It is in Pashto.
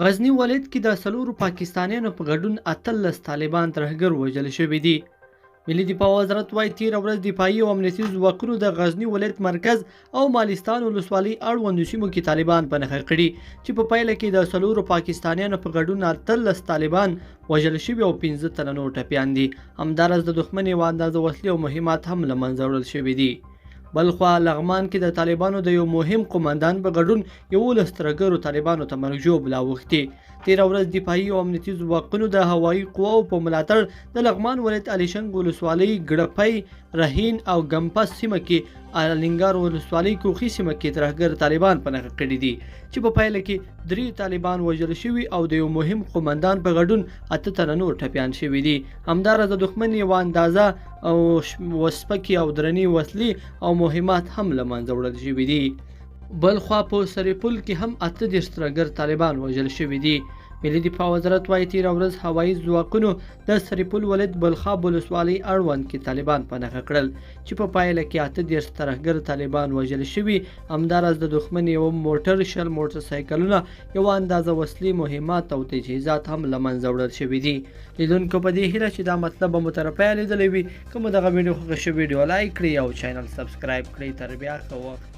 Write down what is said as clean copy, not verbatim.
غزني ولایت کې د 4 پاکستانیانو په ګډون 18 طالبان ترهګر وژل شوي دي. ملي دفاع وزارت وايي تېره ورځ دفاعي او امنیتي ځواکونو د غزني ولایت مرکز او مالستان ولسوالۍ اړوندو سیمو کې طالبان په نښه کړي چې په پایله کې د 4 پاکستانیانو په ګډون 18 طالبان وژل شوي او 15 تنه نور ټپیان دي. همداراز د دښمن یوه اندازه وسلې او مهمات هم له منځه وړل شوي دي. بلخوا لغمان کې د طالبانو د یو مهم قومندان په ګډون 11 ترهګرو طالبانو ته مرګ ژوبله اوښتې. تېره ورځ دفاعي او امنیتي ځواکونو د هوایي قواو په ملاتړ د لغمان ولایت الیشنګ ولسوالۍ ګړپۍ رهین او ګمپس سیمه کې الینګار ولسوالۍ کوخي سیمه کې ترهګر طالبان په نښه کړي دي چې په پایله کې 3 طالبان وژل شوي او د یو مهم قومندان په ګډون 8 تنه نور ټپیان شوي دي. همداراز د دښمن یوه اندازه او وسپکې او درنې وسلې او مهمات هم له منځه وړل شوي دي. بلخوا په سرپل کې هم 18 ترهګر طالبان وژل شوي دي. ملي دفاع وزارت وايي تېره ورځ هوایي ځواکونو د سرپل ولایت بلخاب ولسوالۍ اړوند کې طالبان په نښه کړل چې په پایله کې 18 ترهګر طالبان وژل شوي. همداراز د دښمن یو موټر 10 موټرسایکلونه یوه اندازه وسلې مهمات او تجهیزات هم له منځه وړل شوي دي. لیدونکو په دې هیله چې دا مطلب به مو تر پایه لیدلی وي. که مو دغه ویډیو خوښه شوې ویډیو لایک کړئ او چینل سبسکرایب کړئ. تر بیا ښه وخت.